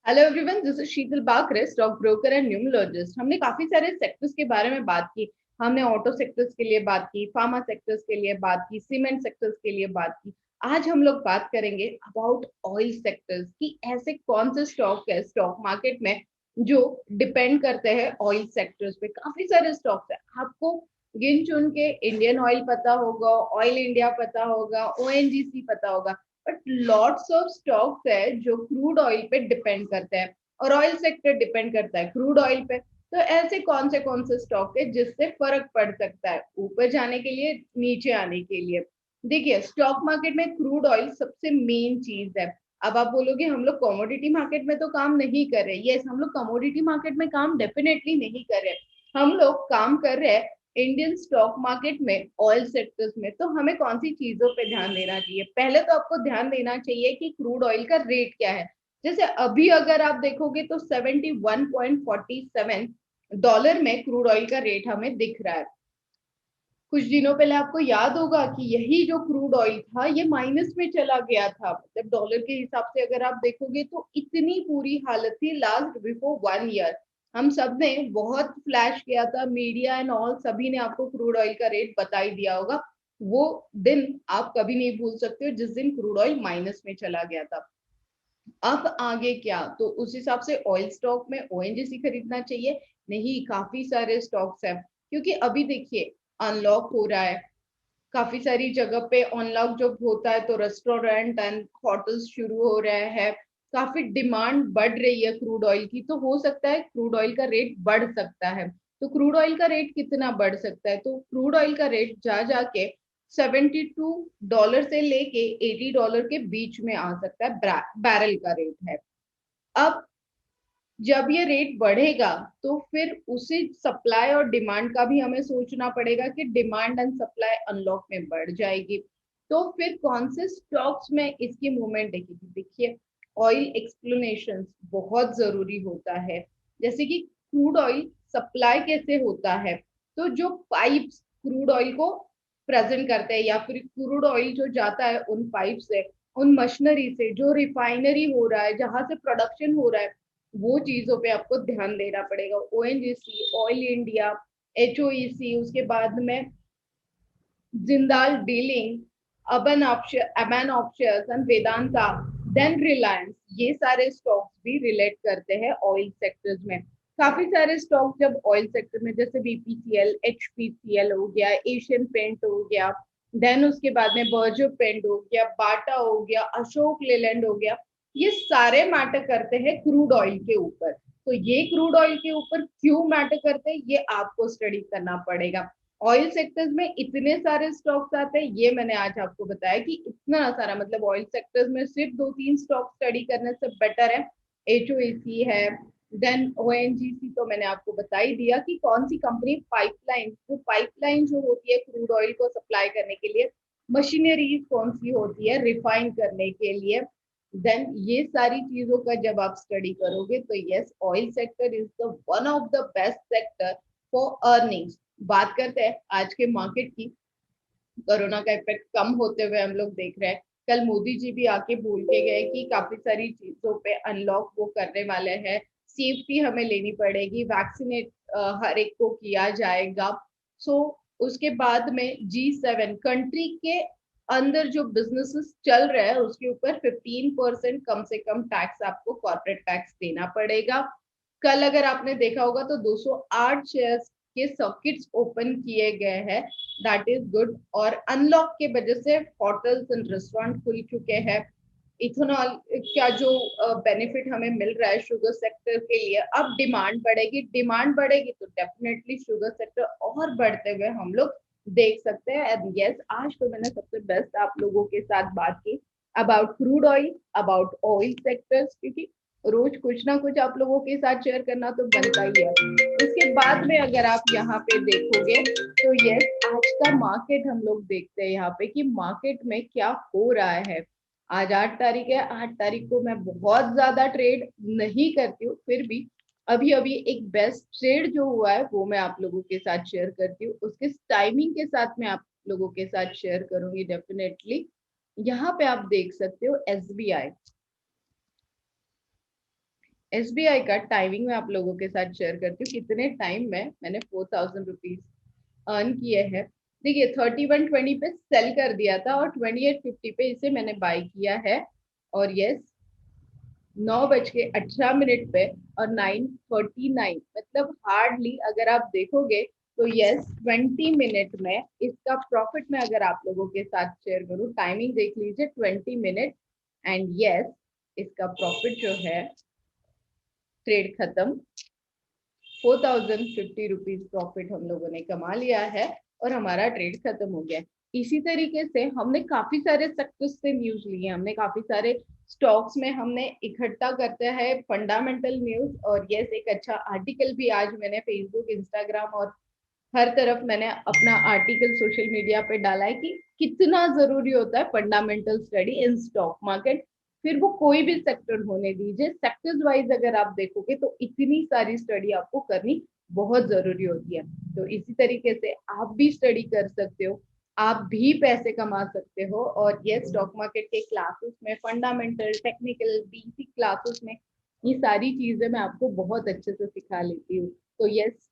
Hello everyone, this is Sheetal Bakre, stock broker and numerologist. हमने काफी सारे सेक्टर्स के बारे में बात की। हमने ऑटो सेक्टर्स के लिए बात की, फार्मा सेक्टर्स के लिए बात की, सीमेंट सेक्टर्स के लिए बात की। आज हम लोग बात करेंगे अबाउट ऑयल सेक्टर्स की ऐसे कौन से स्टॉक है स्टॉक मार्केट में जो डिपेंड करते हैं ऑयल सेक्टर्स पे। काफी सारे स्टॉक्स है, आपको गिन चुन के इंडियन ऑयल पता होगा, ऑयल इंडिया पता होगा, ओएनजीसी पता होगा, बट लॉट्स ऑफ स्टॉक्स है जो क्रूड ऑयल पे डिपेंड करते हैं और ऑयल सेक्टर डिपेंड करता है क्रूड ऑयल पे। तो ऐसे कौन से स्टॉक है जिससे फर्क पड़ सकता है ऊपर जाने के लिए, नीचे आने के लिए। देखिए, स्टॉक मार्केट में क्रूड ऑयल सबसे मेन चीज है। अब आप बोलोगे हम लोग कमोडिटी मार्केट में तो काम नहीं कर रहे। यस, हम लोग कमोडिटी मार्केट में काम डेफिनेटली नहीं कर रहे। हम लोग काम कर रहे हैं इंडियन स्टॉक मार्केट में ऑयल सेक्टर्स में। तो हमें कौन सी चीजों पे ध्यान देना चाहिए? पहले तो आपको ध्यान देना चाहिए कि क्रूड ऑयल का रेट क्या है। जैसे अभी अगर आप देखोगे तो $71.47 में क्रूड ऑयल का रेट हमें दिख रहा है। कुछ दिनों पहले आपको याद होगा कि यही जो क्रूड ऑयल था ये माइनस में चला गया था। मतलब डॉलर के हिसाब से अगर आप देखोगे तो इतनी बुरी हालत थी लास्ट बिफोर 1 ईयर। हम सब ने बहुत फ्लैश किया था, मीडिया एंड ऑल सभी ने आपको क्रूड ऑयल का रेट बता ही दिया होगा। वो दिन आप कभी नहीं भूल सकते हो जिस दिन क्रूड ऑयल माइनस में चला गया था। अब आगे क्या, तो उस हिसाब से ऑयल स्टॉक में ओएनजीसी खरीदना चाहिए? नहीं, काफी सारे स्टॉक्स हैं। क्योंकि अभी देखिए, अनलॉक हो रहा है काफी सारी जगह पे। अनलॉक जब होता है तो रेस्टोरेंट एंड होटल्स शुरू हो रहे हैं। काफी डिमांड बढ़ रही है क्रूड ऑयल की, तो हो सकता है क्रूड ऑयल का रेट बढ़ सकता है। तो क्रूड ऑयल का रेट कितना बढ़ सकता है? तो क्रूड ऑयल का रेट जा जाके $72 से लेके $80 के बीच में आ सकता है। बैरल का रेट है। अब जब ये रेट बढ़ेगा तो फिर उसी सप्लाई और डिमांड का भी हमें सोचना पड़ेगा कि डिमांड एंड सप्लाई अनलॉक में बढ़ जाएगी तो फिर कौन से स्टॉक्स में इसकी मूवमेंट देखेगी। देखिए, ऑयल एक्सप्लोनेशन बहुत जरूरी होता है। जैसे कि क्रूड ऑयल सप्लाई कैसे होता है, तो जो पाइप्स क्रूड ऑयल को प्रेजेंट करते हैं या फिर क्रूड ऑयल जो जाता है उन पाइप से, उन मशीनरी से, जो रिफाइनरी हो रहा है, जहां से प्रोडक्शन हो रहा है, वो चीजों पे आपको ध्यान देना पड़ेगा। ओएनजीसी, ऑयल इंडिया, एचओईसी, उसके बाद में Jindal drilling, Aman options and Vedanta, then Reliance, ये सारे स्टॉक्स भी रिलेट करते हैं ऑयल सेक्टर्स में। काफी सारे स्टॉक जब ऑयल सेक्टर में, जैसे बीपीसीएल, एचपीसीएल हो गया, एशियन पेंट हो गया, देन उसके बाद में बर्जर पेंट हो गया, बाटा हो गया, अशोक लेलैंड हो गया, ये सारे मैटर करते हैं क्रूड ऑयल के ऊपर। तो ये क्रूड ऑयल के ऊपर क्यों मैटर करते हैं ये आपको स्टडी करना पड़ेगा। ऑयल सेक्टर्स में इतने सारे स्टॉक्स आते हैं, ये मैंने आज आपको बताया कि इतना सारा, मतलब ऑयल सेक्टर्स में सिर्फ दो तीन स्टॉक स्टडी करने से बेटर है एचओएसी है, देन ओएनजीसी तो मैंने आपको बता ही दिया कि कौन सी कंपनी पाइपलाइन जो होती है क्रूड ऑयल को सप्लाई करने के लिए, मशीनरीज कौन सी होती है रिफाइन करने के लिए। देन ये सारी चीजों का जब आप स्टडी करोगे तो yes, oil sector is the one of the best sector for earnings. बात करते हैं आज के मार्केट की। कोरोना का इफेक्ट कम होते हुए हम लोग देख रहे हैं। कल मोदी जी भी आके बोल के गए कि काफी सारी चीजों पे अनलॉक वो करने वाले हैं। सेफ्टी हमें लेनी पड़ेगी, वैक्सीनेट हर एक को किया जाएगा। सो उसके बाद में G7 कंट्री के अंदर जो बिजनेसेस चल रहे हैं उसके ऊपर 15% कम से कम टैक्स आपको कॉर्पोरेट टैक्स देना पड़ेगा। कल अगर आपने देखा होगा तो 208 शेयर्स के सर्किट्स ओपन किए गए हैं। That is good. और अनलॉक के वजह से होटल्स एंड रेस्टोरेंट खुल चुके हैं। इथेनॉल का जो बेनिफिट हमें मिल रहा है शुगर सेक्टर के लिए, अब डिमांड बढ़ेगी। डिमांड बढ़ेगी तो डेफिनेटली शुगर सेक्टर और बढ़ते हुए हम लोग देख सकते हैं। एंड यस, आज तो मैंने सबसे बेस्ट आप लोगों के साथ बात की about crude oil, about oil sectors, क्योंकि रोज कुछ ना कुछ आप लोगों के साथ शेयर करना तो बनता ही है। उसके बाद में अगर आप यहाँ पे देखोगे तो यस, आज का मार्केट हम लोग देखते हैं यहाँ पे कि मार्केट में क्या हो रहा है। आज 8 तारीख है। 8 तारीख को मैं बहुत ज्यादा ट्रेड नहीं करती हूँ, फिर भी अभी अभी एक बेस्ट ट्रेड जो हुआ है वो मैं आप लोगों के साथ शेयर करती हूँ। उसके टाइमिंग के साथ मैं आप लोगों के साथ शेयर करूंगी डेफिनेटली। यहाँ पे आप देख सकते हो एसबीआई। SBI का टाइमिंग में आप लोगों के साथ शेयर करती हूँ, कितने टाइम में मैंने 4000 रुपीज अर्न किए हैं। देखिए 3120 पे सेल कर दिया था और 2850 पे इसे मैंने बाय किया है। और यस 9:18 पे और 9:39, मतलब हार्डली अगर आप देखोगे तो यस 20 मिनट में इसका प्रॉफिट में अगर आप लोगों के साथ शेयर करूँ, टाइमिंग देख लीजिए 20 मिनट, एंड यस इसका प्रॉफिट जो है ट्रेड खत्म, 4050 रुपीज प्रॉफिट हम लोगों ने कमा लिया है और हमारा ट्रेड खत्म हो गया है। इसी तरीके से हमने काफी सारे सेक्टर्स से न्यूज लिए, हमने काफी सारे स्टॉक्स में हमने इकट्ठा करते हैं फंडामेंटल न्यूज। और यस एक अच्छा आर्टिकल भी आज मैंने फेसबुक इंस्टाग्राम और हर तरफ मैंने अपना आर्टिकल सोशल मीडिया पे डाला है कि कितना जरूरी होता है fundamental study in stock market. फिर वो कोई भी सेक्टर होने दीजिए, सेक्टर्स वाइज अगर आप देखोगे तो इतनी सारी स्टडी आपको करनी बहुत जरूरी होती है। तो इसी तरीके से आप भी स्टडी कर सकते हो, आप भी पैसे कमा सकते हो। और ये स्टॉक मार्केट के क्लासेस में फंडामेंटल टेक्निकल बेसिक क्लासेस में ये सारी चीजें मैं आपको बहुत अच्छे से सिखा लेती हूँ। तो यस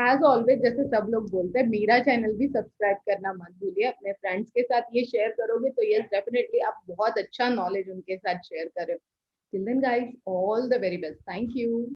एज ऑलवेज जैसे सब लोग बोलते हैं, मेरा चैनल भी सब्सक्राइब करना मत भूलिए। अपने फ्रेंड्स के साथ ये शेयर करोगे तो यस डेफिनेटली आप बहुत अच्छा नॉलेज उनके साथ शेयर करें। Till then guys, all the very best, thank you.